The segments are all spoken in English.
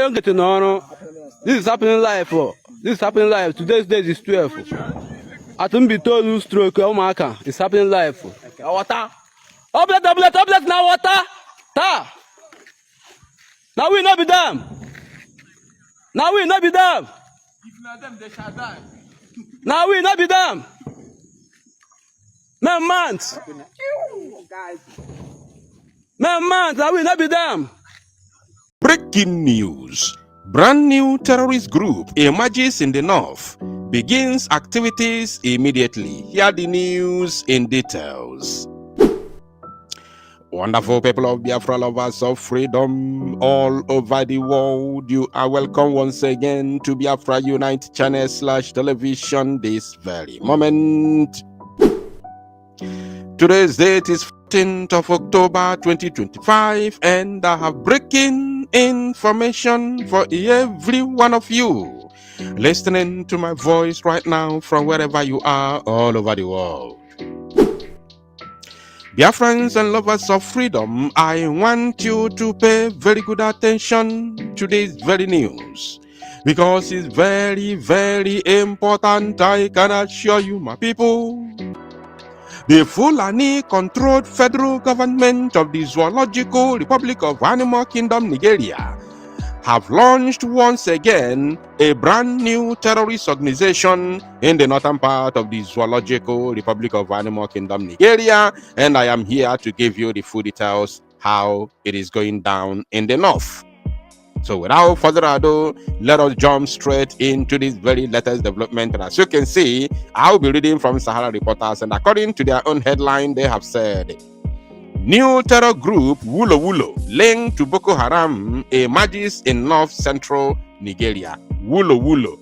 don't get to know. This is happening live. This is happening live. Today's date is 12. I don't be told you stroke. Oh my God, it's happening live. Water. Oblet now water. Ta. Now we not be damn. Now we not be damn. If not them, they shall die. Now we not be damn. Man, now we not be damn. Breaking news. Brand new terrorist group emerges in the north, begins activities immediately. Hear the news in details. Wonderful people of Biafra, lovers of freedom all over the world, you are welcome once again to Biafra Unite channel /television this very moment. Today's date is 14th of October 2025, and I have breaking information for every one of you listening to my voice right now from wherever you are all over the world. Dear friends and lovers of freedom, I want you to pay very good attention to this very news, because it's very, very important. I can assure you, my people. The Fulani-controlled federal government of the Zoological Republic of Animal Kingdom, Nigeria, have launched once again a brand new terrorist organization in the northern part of the Zoological Republic of Animal Kingdom, Nigeria, and I am here to give you the full details how it is going down in the north. So without further ado, let us jump straight into this very latest development. And as you can see, I'll be reading from Sahara Reporters, and according to their own headline, they have said, new terror group Wulo Wulo linked to Boko Haram emerges in north central Nigeria. Wulo Wulo.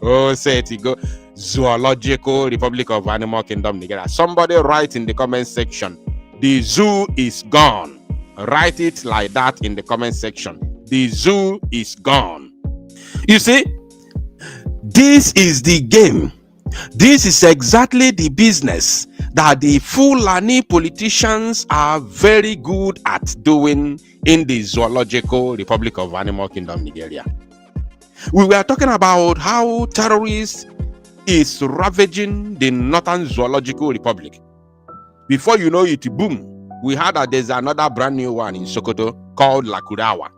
Oh, say it go. Zoological Republic of Animal Kingdom, Nigeria. Somebody write in the comment section, the zoo is gone. Write it like that in the comment section. The zoo is gone. You see, this is the game. This is exactly the business that the Fulani politicians are very good at doing in the Zoological Republic of Animal Kingdom, Nigeria. We were talking about how terrorists is ravaging the Northern Zoological Republic. Before you know it, boom, we heard that there's another brand new one in Sokoto called Lakurawa.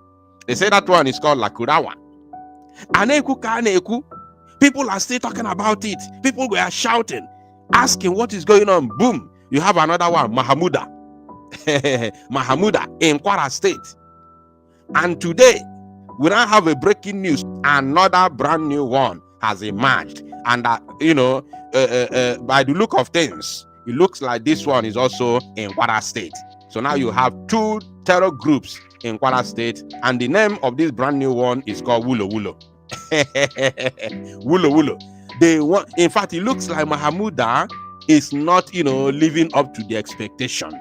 They say that one is called Lakurawa. Aneku Kaneku. People are still talking about it. People were shouting, asking what is going on. Boom, you have another one, Mahamuda. Mahamuda in Kwara State. And today, we now have a breaking news. Another brand new one has emerged. And, by the look of things, it looks like this one is also in Kwara State. So now you have two terror groups in Kwara State, and the name of this brand new one is called Wulo Wulo. Wulo Wulo. They want, in fact, it looks like Mahamuda is not, living up to the expectation,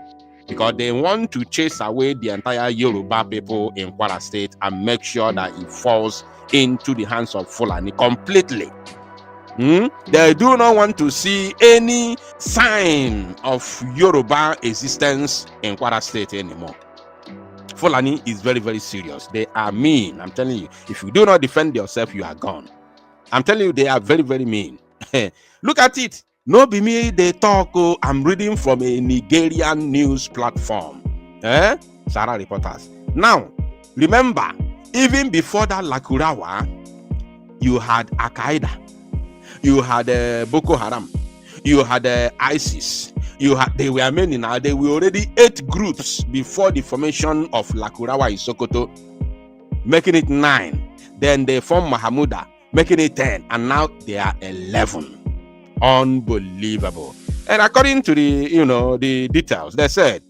because they want to chase away the entire Yoruba people in Kwara State and make sure that it falls into the hands of Fulani completely. They do not want to see any sign of Yoruba existence in Kwara State anymore. Fulani is very, very serious. They are mean. I'm telling you, if you do not defend yourself, you are gone. I'm telling you, they are very, very mean. Look at it. No be me, they talk. Oh, I'm reading from a Nigerian news platform. Sahara Reporters. Now, remember, even before that Lakurawa, you had Al-Qaeda. You had Boko Haram, you had ISIS, they were many now. They were already 8 groups before the formation of Lakurawa in Sokoto, making it 9. Then they formed Mahamuda, making it 10, and now they are 11. Unbelievable. And according to the details, they said,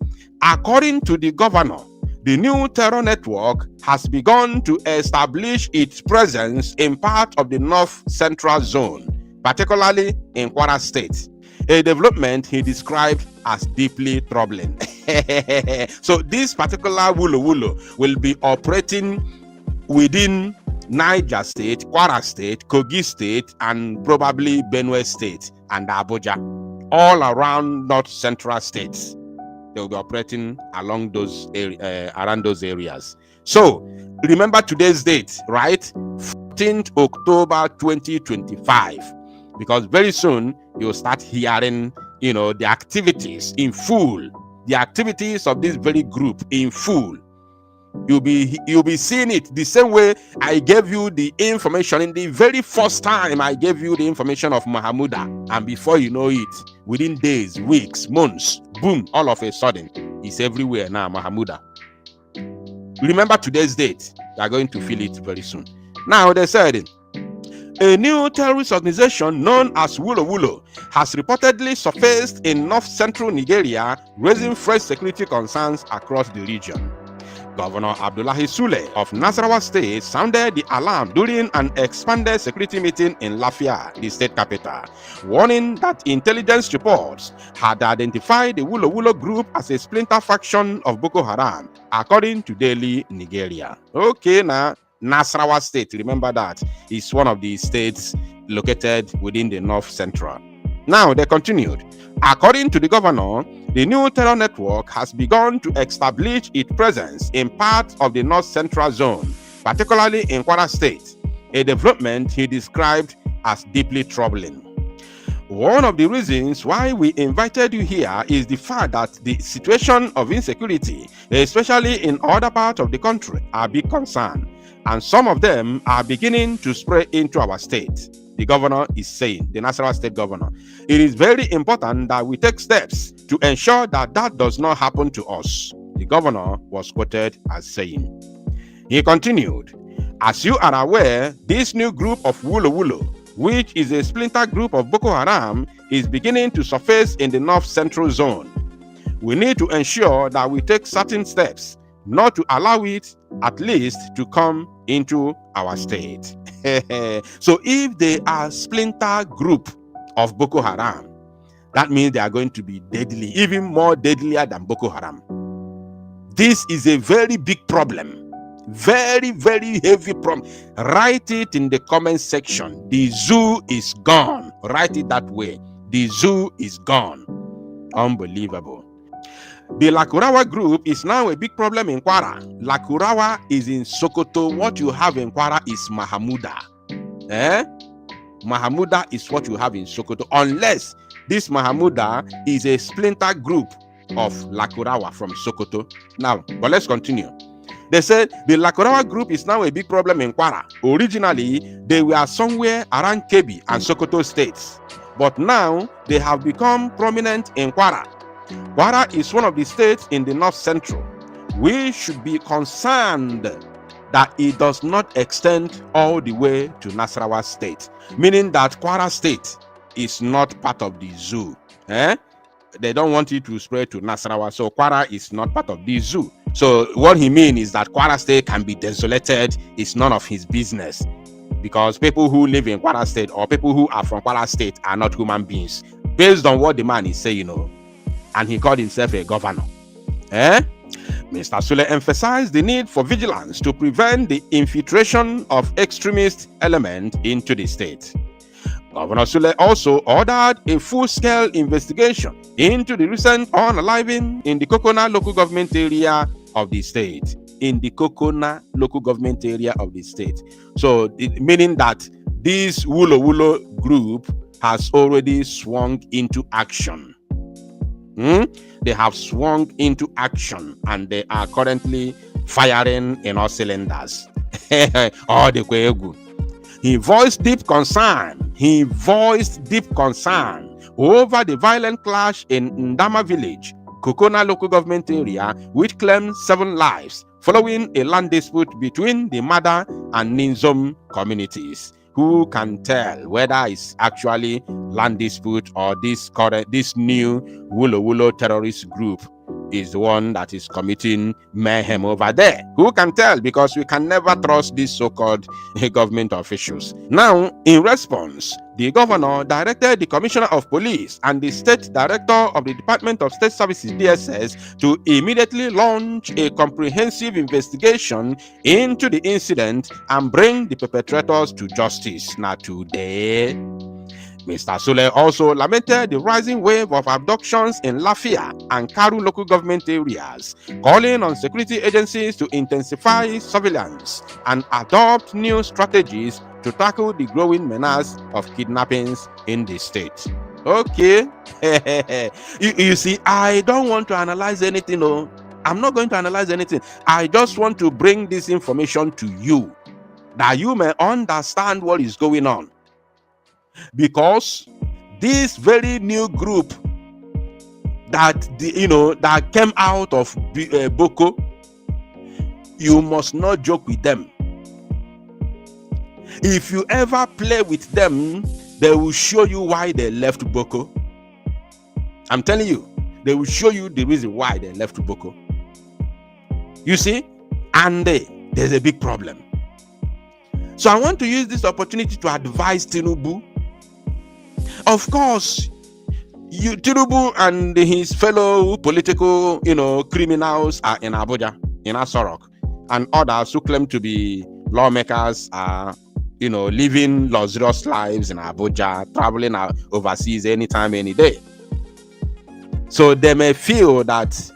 according to the governor, the new terror network has begun to establish its presence in part of the north central zone, particularly in Kwara State, a development he described as deeply troubling. So this particular Wulo Wulo will be operating within Niger State, Kwara State, Kogi State, and probably Benue State and Abuja, all around north central states. they will be operating along those around those areas. So remember today's date, right? 14th October 2025, because very soon you'll start hearing, the activities in full, the activities of this very group in full. You'll be seeing it the same way I gave you the information in the very first time I gave you the information of Mahamuda, and before you know it, within days, weeks, months, boom, all of a sudden it's everywhere now. Mahamuda. Remember today's date. You are going to feel it very soon. Now they said a new terrorist organization known as Wulo Wulo has reportedly surfaced in north-central Nigeria, raising fresh security concerns across the region. Governor Abdullahi Sule of Nasarawa State sounded the alarm during an expanded security meeting in Lafia, the state capital, warning that intelligence reports had identified the Wulo Wulo group as a splinter faction of Boko Haram, according to Daily Nigeria. Okay, now Nasarawa State, remember that, is one of the states located within the north central. Now they continued. According to the governor, the new terror network has begun to establish its presence in parts of the north central zone, particularly in Kwara State, a development he described as deeply troubling. One of the reasons why we invited you here is the fact that the situation of insecurity, especially in other parts of the country, are a big concern, and some of them are beginning to spread into our state. The governor is saying, the Nasarawa State governor, it is very important that we take steps to ensure that that does not happen to us. The governor was quoted as saying. He continued, as you are aware, this new group of Wulo Wulo, which is a splinter group of Boko Haram, is beginning to surface in the north central zone. We need to ensure that we take certain steps not to allow it at least to come into our state. So if they are splinter group of Boko Haram, that means they are going to be deadly, even more deadlier than Boko Haram. This is a very big problem. Very, very heavy problem. Write it in the comment section. The zoo is gone. Write it that way. The zoo is gone. Unbelievable. The Lakurawa group is now a big problem in Kwara. Lakurawa is in Sokoto. What you have in Kwara is Mahamuda. Mahamuda is what you have in Sokoto. Unless this Mahamuda is a splinter group of Lakurawa from Sokoto. Now, but let's continue. They said the Lakurawa group is now a big problem in Kwara. Originally, they were somewhere around Kebbi and Sokoto states. But now, they have become prominent in Kwara. Kwara is one of the states in the north central. We should be concerned that it does not extend all the way to Nasarawa State, meaning that Kwara State is not part of the zoo. They don't want it to spread to Nasarawa, so Kwara is not part of the zoo. So what he means is that Kwara State can be desolated. It's none of his business, because people who live in Kwara State or people who are from Kwara State are not human beings, based on what the man is saying, and he called himself a governor. Mr. Sule emphasized the need for vigilance to prevent the infiltration of extremist elements into the state. Governor Sule also ordered a full-scale investigation into the recent unaliving in the Kokona local government area of the state. In the Kokona local government area of the state. So, meaning that this Wulo Wulo group has already swung into action. They have swung into action and they are currently firing in all cylinders. Oh, the Kwegu. He voiced deep concern over the violent clash in Ndama village, Kokona local government area, which claimed 7 lives following a land dispute between the Mada and Ninzom communities. Who can tell whether it's actually land dispute or this new Wulo Wulo terrorist group is the one that is committing mayhem over there? Who can tell? Because we can never trust these so-called government officials. Now, in response, the governor directed the commissioner of police and the state director of the Department of State Services DSS to immediately launch a comprehensive investigation into the incident and bring the perpetrators to justice. Now today, Mr. Sule also lamented the rising wave of abductions in Lafia and Karu local government areas, calling on security agencies to intensify surveillance and adopt new strategies to tackle the growing menace of kidnappings in the state. Okay. you see, I don't want to analyze anything. No, I'm not going to analyze anything. I just want to bring this information to you that you may understand what is going on. Because this very new group that that came out of Boko, you must not joke with them. If you ever play with them, they will show you why they left Boko. I'm telling you, they will show you the reason why they left Boko. You see, and there's a big problem. So I want to use this opportunity to advise Tinubu. Of course, Tinubu and his fellow political, criminals are in Abuja, in Asorok, and others who claim to be lawmakers are, living luxurious lives in Abuja, traveling overseas anytime, any day. So they may feel that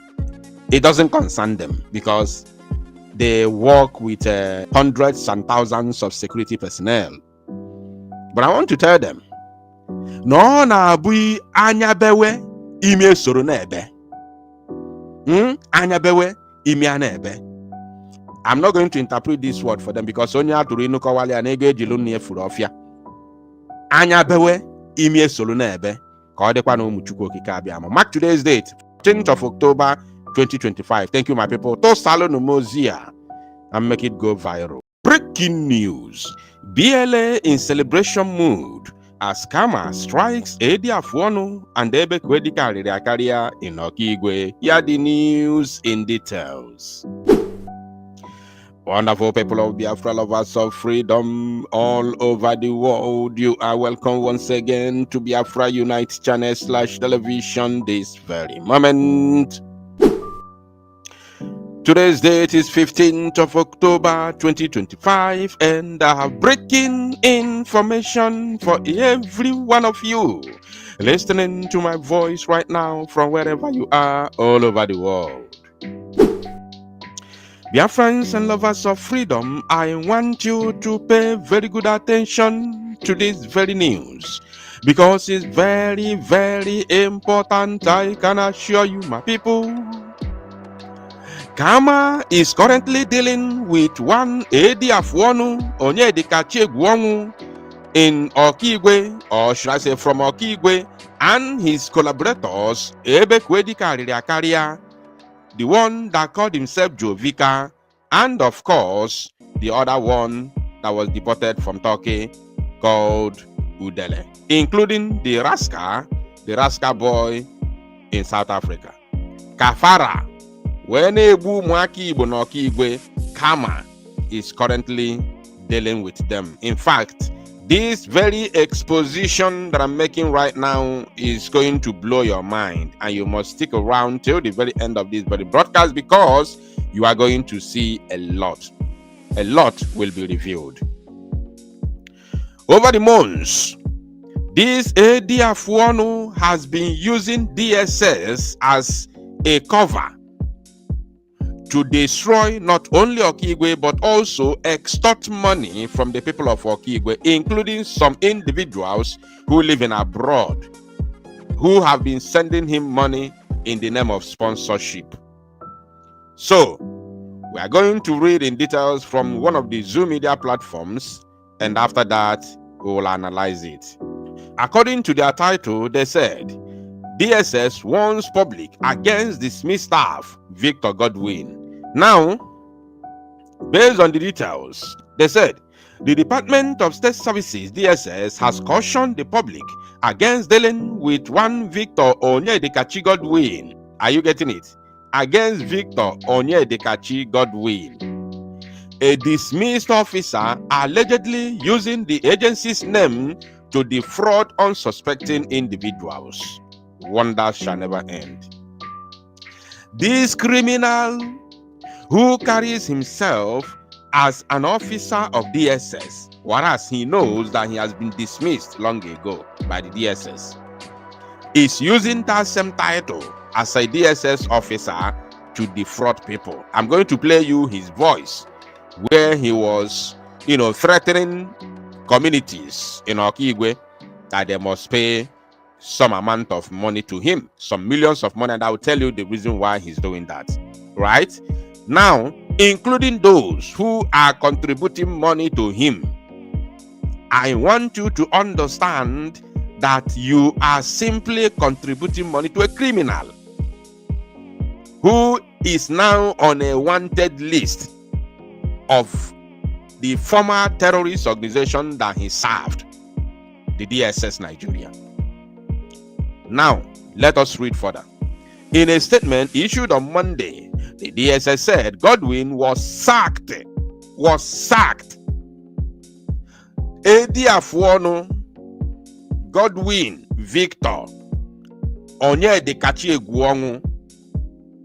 it doesn't concern them because they work with hundreds and thousands of security personnel. But I want to tell them, no na bui anyabewe ime soro na ebe. Anyabewe ime ana ebe. I'm not going to interpret this word for them because onya aturu inuko wale anege ejilu nne furu ofia. Anyabewe ime soro na ebe. Ka ọ dịkwa na ụmụ Chukwu okike abịa ma. Mark today's date, 10th of October 2025. Thank you, my people. To salo no mozia and make it go viral. Breaking news. BLA in celebration mood as Kama strikes Edi Afuonu and Ebe Kwedika Ririakaria in Okigwe. Here the news in details. Wonderful people of Biafra, lovers of freedom all over the world, you are welcome once again to Biafra Unite channel /television this very moment. Today's date is 15th of October 2025, and I have breaking information for every one of you listening to my voice right now from wherever you are all over the world. Dear friends and lovers of freedom, I want you to pay very good attention to this very news because it's very, very important. I can assure you, my people. Kama is currently dealing with one Edi Afuonu Onyedika Chegwonwu in Okigwe, or should I say from Okigwe, and his collaborators, Ebe Kwedika Ririakaria, the one that called himself Jovika, and of course, the other one that was deported from Turkey called Udele, including the Raska boy in South Africa. Kafara, when Ebu Mwaki Igwe, Kama is currently dealing with them. In fact, this very exposition that I'm making right now is going to blow your mind, and you must stick around till the very end of this very broadcast because you are going to see a lot. A lot will be revealed. Over the months, this Edi Afuonu has been using DSS as a cover to destroy not only Okigwe but also extort money from the people of Okigwe, including some individuals who live in abroad, who have been sending him money in the name of sponsorship. So, we are going to read in details from one of the Zoom media platforms, and after that, we will analyze it. According to their title, they said, DSS warns public against dismissed staff, Victor Godwin. Now, based on the details, they said, the Department of State Services, DSS, has cautioned the public against dealing with one Victor Onyedikachi Godwin. Are you getting it? Against Victor Onyedikachi Godwin, a dismissed officer allegedly using the agency's name to defraud unsuspecting individuals. Wonders shall never end. This criminal who carries himself as an officer of DSS whereas he knows that he has been dismissed long ago by the DSS, is using that same title as a DSS officer to defraud people. I'm going to play you his voice where he was, threatening communities in Okigwe that they must pay some amount of money to him, some millions of money, and I will tell you the reason why he's doing that. Right? Now, including those who are contributing money to him, I want you to understand that you are simply contributing money to a criminal who is now on a wanted list of the former terrorist organization that he served, the DSS Nigeria. Now, let us read further. In a statement issued on Monday, the DSS said Godwin was sacked. Ediafuono Godwin Victor Onyedikachi Egwuonwu,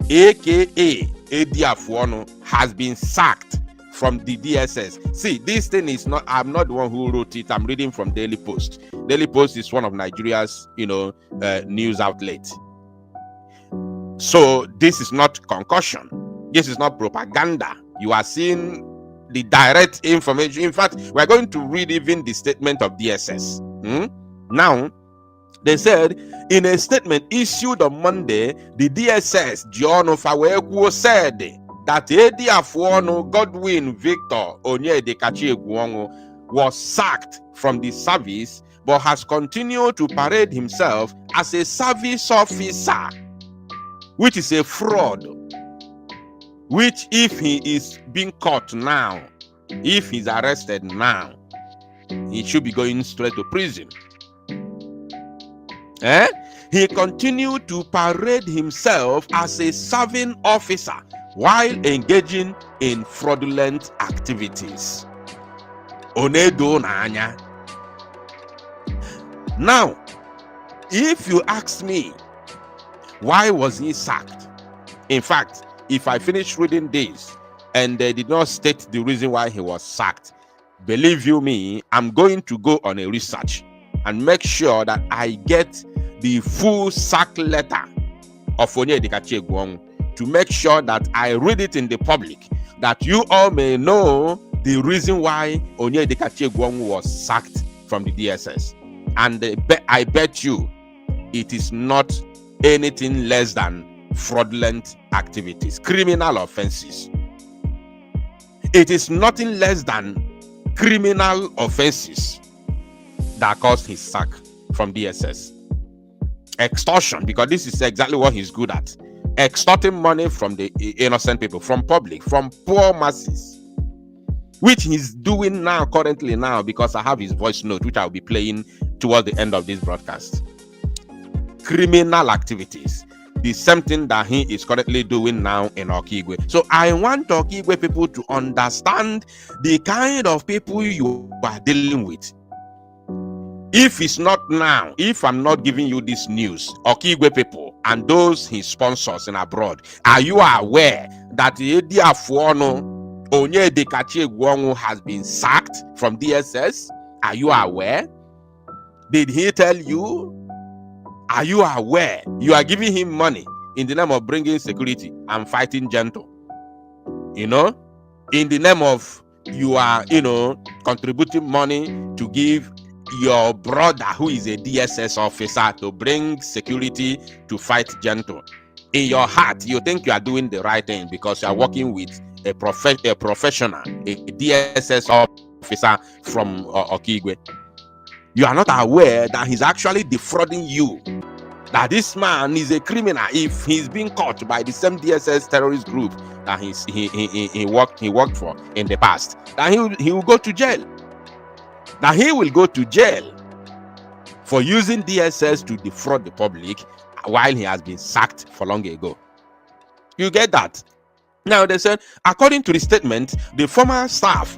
aka Ediafuono, has been sacked from the DSS. See, this thing is not, I'm not the one who wrote it. I'm reading from Daily Post. Daily Post is one of Nigeria's, news outlets. So this is not concussion. This is not propaganda. You are seeing the direct information. In fact, we're going to read even the statement of DSS. Now, they said in a statement issued on Monday, the DSS John Ofawekwo said that Ediafuono Godwin Victor Onyedikachi Egwuonwu was sacked from the service, but has continued to parade himself as a service officer, which is a fraud. Which, if he is being caught now, if he's arrested now, he should be going straight to prison. He continued to parade himself as a serving officer while engaging in fraudulent activities. Onedo Nanya. Now, if you ask me, why was he sacked? In fact, if I finish reading this and they did not state the reason why he was sacked, believe you me, I'm going to go on a research and make sure that I get the full sack letter of Onyedikachi Egwuonwu, to make sure that I read it in the public, that you all may know the reason why Onyedikachi Egwuonwu was sacked from the DSS. And I bet you it is not anything less than fraudulent activities, criminal offenses. It is nothing less than criminal offenses that caused his sack from DSS. Extortion, because this is exactly what he's good at. Extorting money from the innocent people, from public, from poor masses, which he's doing now, currently now, because I have his voice note, which I'll be playing toward the end of this broadcast. Criminal activities, the same thing that he is currently doing now in Okigwe. So I want Okigwe people to understand the kind of people you are dealing with. If it's not now, if I'm not giving you this news, Okigwe people and those his sponsors in abroad, are you aware that Ediafuono Onyedikachi Egwuonwu has been sacked from DSS? Are you aware? Did he tell you? Are you aware? You are giving him money in the name of bringing security and fighting gentle. In the name of you are, contributing money to give your brother who is a DSS officer to bring security to fight gentle. In your heart, you think you are doing the right thing because you are working with a professional, a DSS officer from Okigwe. You are not aware that he's actually defrauding you. That this man is a criminal. If he's being caught by the same DSS terrorist group that he worked for in the past, that he will go to jail. That he will go to jail for using DSS to defraud the public while he has been sacked for long ago. You get that? Now they said, according to the statement, the former staff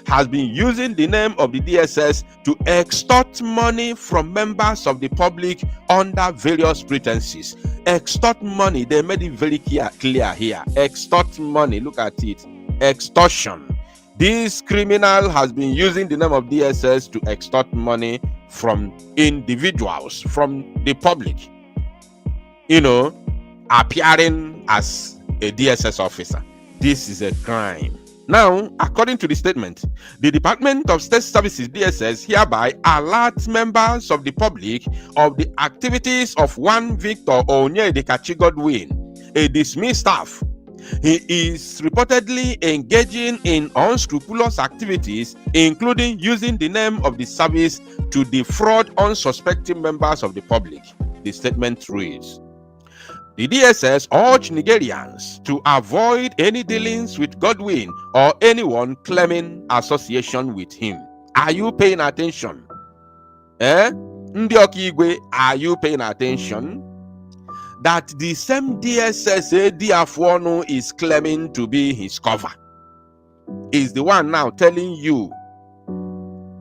has been using the name of the DSS to extort money from members of the public under various pretenses. Extort money, they made it very clear here. Extort money, look at it. Extortion. This criminal has been using the name of DSS to extort money from individuals, from the public, appearing as a DSS officer. This is a crime. Now, according to the statement, the Department of State Services DSS hereby alerts members of the public of the activities of one Victor Onyedikachi Godwin, a dismissed staff. He is reportedly engaging in unscrupulous activities, including using the name of the service to defraud unsuspecting members of the public. The statement reads, the DSS urged Nigerians to avoid any dealings with Godwin or anyone claiming association with him. Are you paying attention? Ndị Ọkaigwe, are you paying attention? That the same DSS Ediafuonu is claiming to be his cover is the one now telling you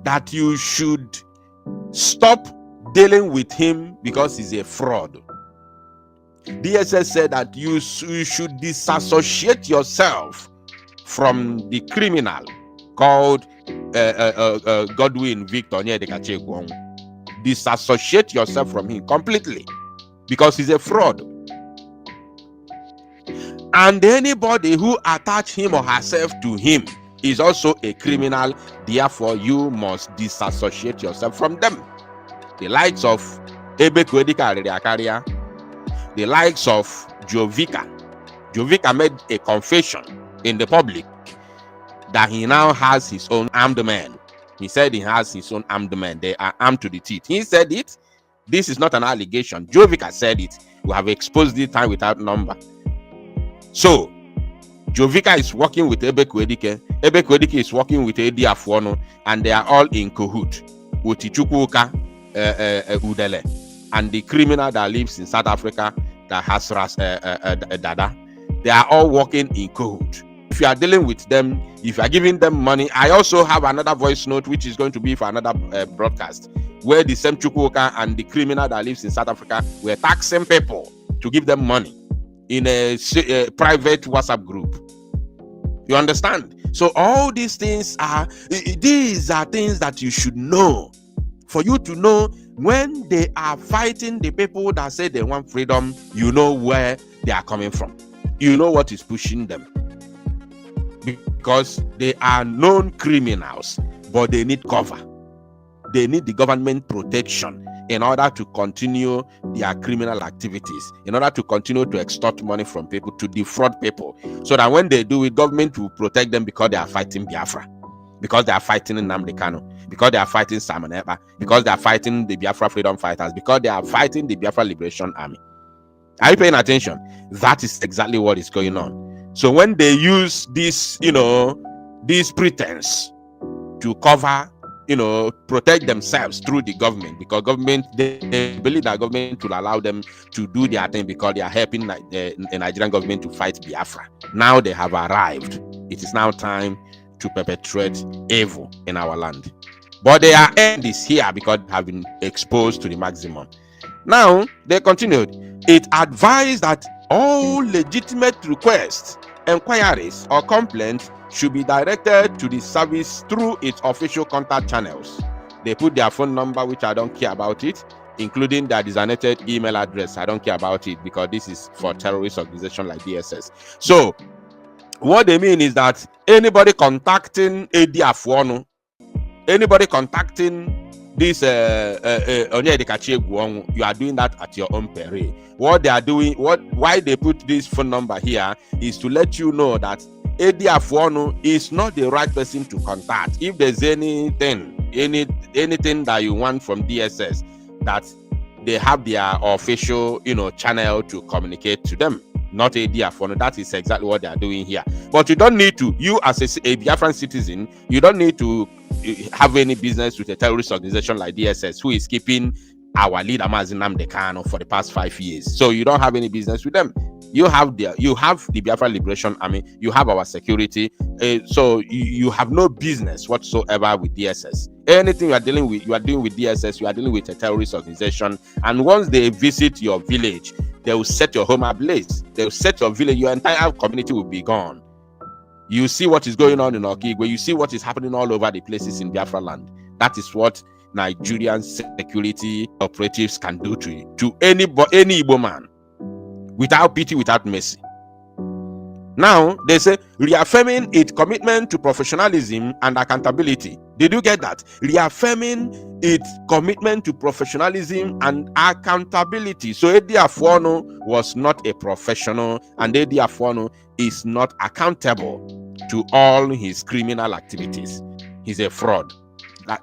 that you should stop dealing with him because he's a fraud. DSS said that you should disassociate yourself from the criminal called Godwin Victor Onyedikachi Godwin. Disassociate yourself from him completely because he's a fraud. And anybody who attach him or herself to him is also a criminal. Therefore, you must disassociate yourself from them. The likes of Ebekwedika Ariakaria, the likes of Jovika. Jovika made a confession in the public that he now has his own armed men. He said he has his own armed men. They are armed to the teeth. He said it. This is not an allegation. Jovika said it. We have exposed it time without number. So, Jovika is working with Ebekwedike. Ebekwedike is working with Ediafuonu, and they are all in cahoot with Ichukwuka Udele and the criminal that lives in South Africa that has Dada. They are all working in cahoot. If you are dealing with them, if you are giving them money, I also have another voice note which is going to be for another broadcast, where the same Chukwuka and the criminal that lives in South Africa were taxing people to give them money in a private WhatsApp group. You understand? So all these things are things that you should know. For you to know when they are fighting the people that say they want freedom, you know where they are coming from. You know what is pushing them. Because they are known criminals, but they need cover. They need the government protection in order to continue their criminal activities, in order to continue to extort money from people, to defraud people, so that when they do it, government will protect them because they are fighting Biafra, because they are fighting Nnamdi Kanu, because they are fighting Simon Ekpa, because they are fighting the Biafra freedom fighters, because they are fighting the Biafra Liberation Army. Are you paying attention? That is exactly what is going on. So when they use this, this pretense to cover, protect themselves through the government, because government, they believe that government will allow them to do their thing because they are helping the Nigerian government to fight Biafra. Now they have arrived. It is now time to perpetrate evil in our land. But their end is here because they have been exposed to the maximum. Now, they continued. It advised that all legitimate requests, inquiries, or complaints should be directed to the service through its official contact channels. They put their phone number, which I don't care about it, including their designated email address. I don't care about it because this is for terrorist organization like DSS. So, what they mean is that anybody contacting Ediafuonu, anybody contacting this Onyedikachi Godwin, you are doing that at your own peril. What they are doing, why they put this phone number here is to let you know that Ediafuonu is not the right person to contact. If there's anything that you want from DSS, that they have their official, channel to communicate to them, not Ediafuonu. That is exactly what they are doing here. But you don't need to, you as a Biafran citizen, you don't need to have any business with a terrorist organization like DSS, who is keeping our leader Nnamdi Kanu for the past 5 years. So you don't have any business with them. You have the Biafra Liberation Army. You have our security. So you have no business whatsoever with DSS. Anything you are doing with DSS, you are dealing with a terrorist organization. And once they visit your village, they will set your home ablaze. They will set your village. Your entire community will be gone. You see what is going on in Okigwe. You see what is happening all over the places in Biafra land. That is what Nigerian security operatives can do to you, to any Igbo man, without pity, without mercy. Now, they say, reaffirming its commitment to professionalism and accountability. Did you get that? Reaffirming its commitment to professionalism and accountability. So, Edi Afuonu was not a professional, and Edi Afuonu is not accountable to all his criminal activities. He's a fraud.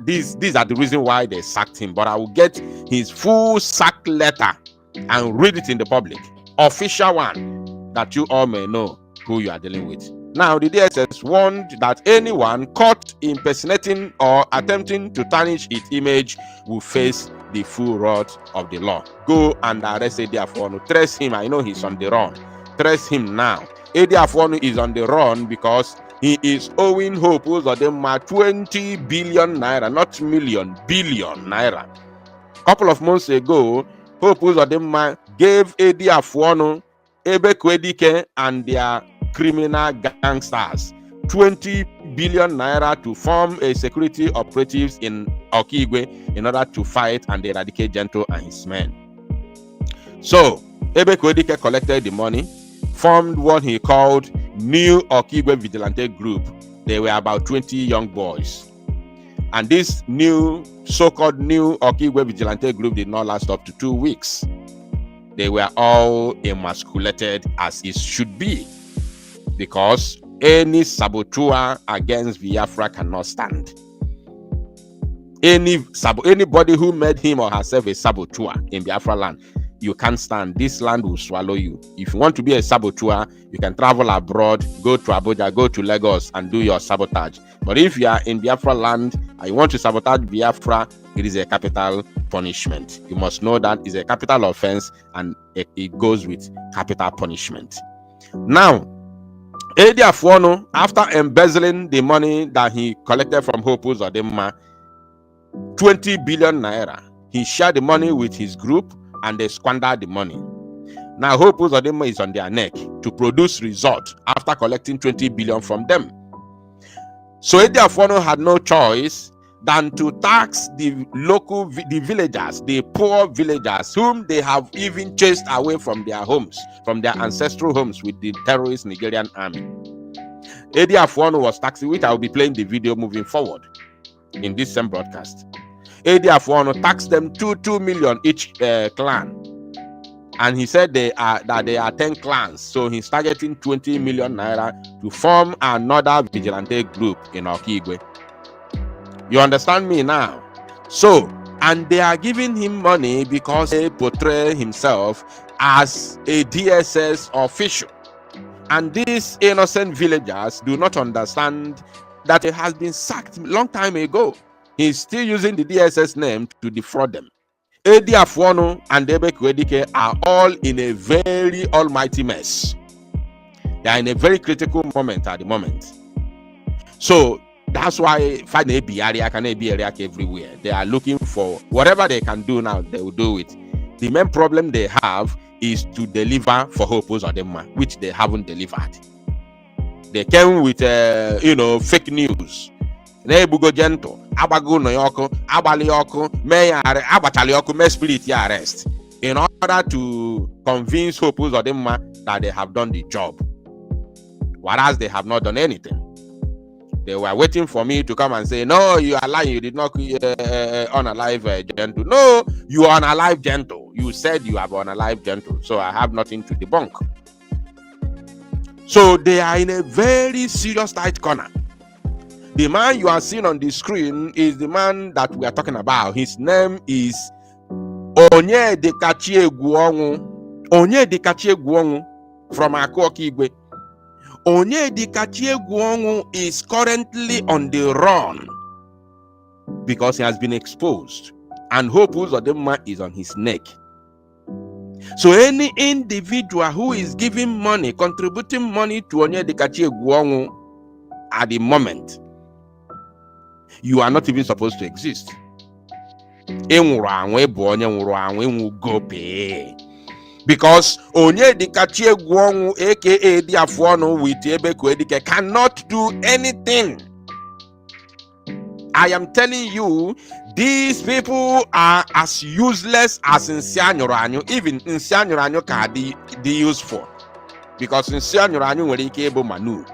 These are the reason why they sacked him. But I will get his full sack letter and read it in the public. Official one, that you all may know who you are dealing with. Now, the DSS warned that anyone caught impersonating or attempting to tarnish its image will face the full wrath of the law. Go and arrest Edi Afuonu. Trace him. I know he's on the run. Trace him now. Edi Afuonu is on the run because he is owing Hope Uzodinma 20 billion naira, not million, billion naira. A couple of months ago, Hope Uzodinma gave Edi Afuonu, Ebe Kwedike, and their criminal gangsters 20 billion naira to form a security operatives in Okigwe in order to fight and eradicate Gento and his men. So, Ebe Kwedike collected the money, formed what he called New Okigwe Vigilante Group. They were about 20 young boys. And this new, so-called New Okigwe Vigilante Group did not last up to 2 weeks. They were all emasculated as it should be, because any saboteur against Biafra cannot stand. Anybody who made him or herself a saboteur in Biafra land, you can't stand. This land will swallow you. If you want to be a saboteur, you can travel abroad, go to Abuja, go to Lagos, and do your sabotage. But if you are in Biafra land and you want to sabotage Biafra, it is a capital punishment. You must know that it's a capital offense and it goes with capital punishment. Now, Edi Afuonu, after embezzling the money that he collected from Hope Uzodinma, 20 billion naira, he shared the money with his group and they squandered the money. Now Hope Uzodinma is on their neck to produce results after collecting 20 billion from them. So Edi Afuonu had no choice than to tax the villagers, the poor villagers, whom they have even chased away from their homes, from their ancestral homes with the terrorist Nigerian army. Edi Afuonu was taxing, which I will be playing the video moving forward in this same broadcast. Edi Afuonu taxed them 2 million each clan. And he said they are 10 clans. So he's targeting 20 million naira to form another vigilante group in Okigwe. You understand me now? So, and they are giving him money because he portrays himself as a DSS official. And these innocent villagers do not understand that he has been sacked a long time ago. He's still using the DSS name to defraud them. Edi Afuonu and Ebe Kwedike are all in a very almighty mess. They are in a very critical moment at the moment. So, that's why everywhere. They are looking for whatever they can do now, they will do it. The main problem they have is to deliver for Hope Uzodinma, which they haven't delivered. They came with fake news. Nebugo Gento, Abago Noyoko, Abalioko, Abachalioko, spirit arrest, in order to convince Hope Uzodinma that they have done the job. Whereas they have not done anything. They were waiting for me to come and say, no, you are lying. You did not unalive Gento. No, you are unalive Gento. You said you have unalive Gento. So I have nothing to debunk. So they are in a very serious tight corner. The man you are seeing on the screen is the man that we are talking about. His name is Onyedikachi Egwuonwu. Onyedikachi Egwuonwu from Okigwe. Onyedikachi Egwuonwu is currently on the run because he has been exposed, and Hope Uzodinma is on his neck. So any individual who is giving money, contributing money to Onyedikachi Egwuonwu at the moment, you are not even supposed to exist. Because Onyedika Chiegwonwu, aka Diafono with Ebekwedike, cannot do anything. I am telling you, these people are as useless as Nsianyoranyo. Even Nsianyoranyo can be useful. Because Nsianyoranyo will be able manu.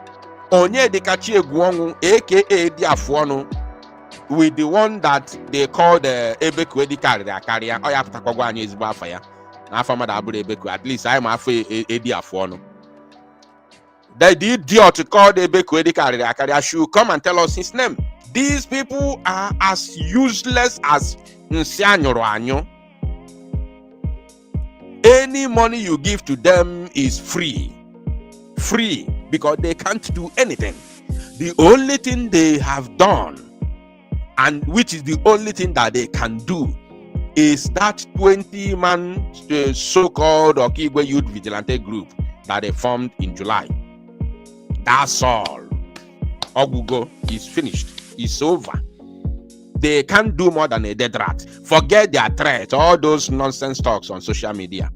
Onyedika Chiegwonwu, aka Diafono, with the one that they call the Ebekwedika Rakaria, or Yaptakogwani is Biafra. At least I'm afraid Diafono. The idiot called Ebekwedika Rakaria should come and tell us his name. These people are as useless as Nsianyoranyo. Any money you give to them is free. Free, because they can't do anything. The only thing they have done, and which is the only thing that they can do, is that 20-man so-called Okigwe Youth Vigilante group that they formed in July. That's all. Ogugo is finished. It's over. They can't do more than a dead rat. Forget their threats, all those nonsense talks on social media,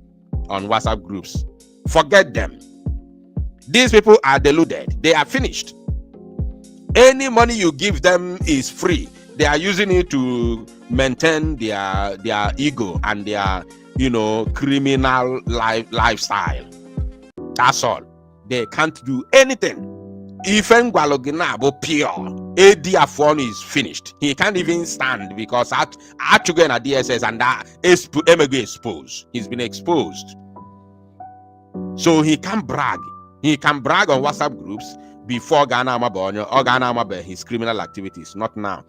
on WhatsApp groups. Forget them. These people are deluded. They are finished. Any money you give them is free. They are using it to maintain their ego and their, criminal lifestyle. That's all. They can't do anything. Even Gwaloginabo pure, Diafono is finished. He can't even stand because Achugen at DSS and that Emego exposed. He's been exposed. So he can't brag. He can brag on WhatsApp groups before Ghana Amabonyo or Ghana Amabe his criminal activities, not now.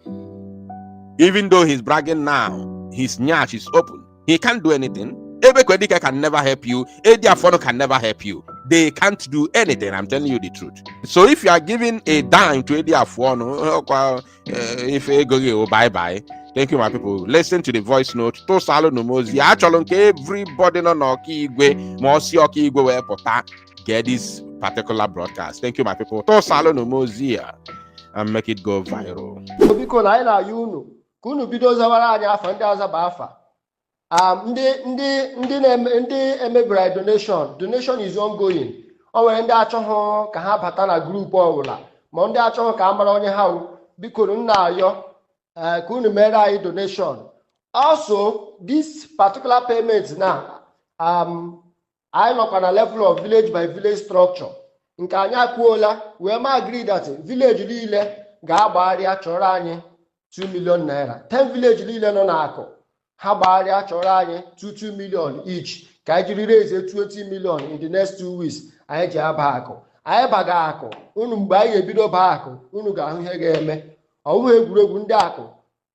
Even though he's bragging now, his nyash is open. He can't do anything. Ebekwedike can never help you. Diafono can never help you. They can't do anything. I'm telling you the truth. So if you are giving a dime to Diafono, if you go bye-bye. Thank you, my people. Listen to the voice note. To salo numozi. Actually, everybody no Okigwe, Mosi Okigwe pota get this particular broadcast. Thank you, my people. To salo numozi and make it go viral. Because I know you know. Kunu bido zawara anya afa ndị aza Biafra. Ndị emebere donation is ongoing. O nwere ndị achọghị ka ha bata na group ọbụla, ma ndị achọghị ka amara onye ha biko nna ayọ ka unu mere anyị donation. Also, this particular payment now, I nọkwa na level of village by village structure. Nke anyị akwuola wee ma agree that village niile ga-agbagharịa chọrọ anyị 2 million naira. 10 village niile nọ n'akụ ha gbagharịa chọrọ anyị 2 million each. Ka anyị jiri raise 20 million in the next 2 weeks. Anyị ji aba akụ. Anyị baga akụ. Unu mgbe anyị ebido ba akụ, unu ga-ahụ ihe ga-eme. Ọwụghị egwuregwu ndị akụ.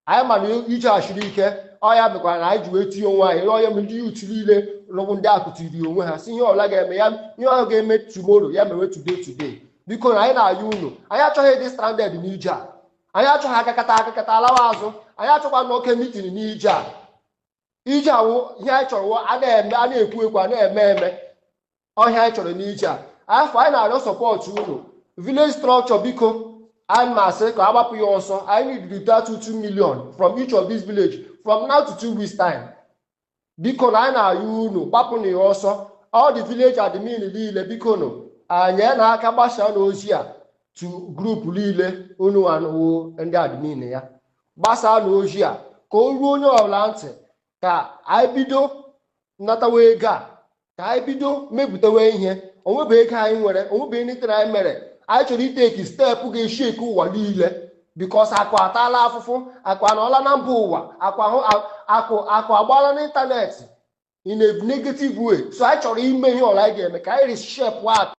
Anyị ma na ije ashiri ike, ọ ya mekwara na anyị ji wee tinye onwe anyị, ọ ya mere ndị youth niile rụgbu ndị akụ tiri onwe ha si ihe ọbụla ga-eme ya, ihe ọ ga-eme tomorrow ya mewe today. Biko na anyị na-ayọ unu, anyị achọghị ịdị stranded n'ije a. Anyị achọghị akakata alawa azụ. Anyị achọkwa n'oke meeting n'ije a. Ije awụ ihe anyị chọrọ a na-ekwu a na-eme ọhịa anyị chọrọ n'ije a. Afọ anyị na-arịọ support unu. Village structure biko and masị ka agbapụ ya ọsọ. I need to return 2 million from each of these village from now to 2 weeks time. Biko na anyị na-ayọ unu gbapụ na ya ọsọ. All the village admin niile biko nụ anyị na-aka gbasa n'ozi a to group niile unu anụwo ndị admin ya. Gbasa n'ozi a ka o ruo onye ọbụla ntị ka anyị bido nnatawa ego a, ka anyị bido mepụtawa ihe. Onwebe ego anyị nwere, onwebe anything anyị mere. Anyị chọrọ iteki steepụ ga-esheki ụwa niile because akụ atala afụfụ, akụ anọọla na mba ụwa, akụ agbala n'ịntanetị in a negative way. So anyị chọrọ ime ihe ọla anyị ga-eme ka anyị reshape akụ.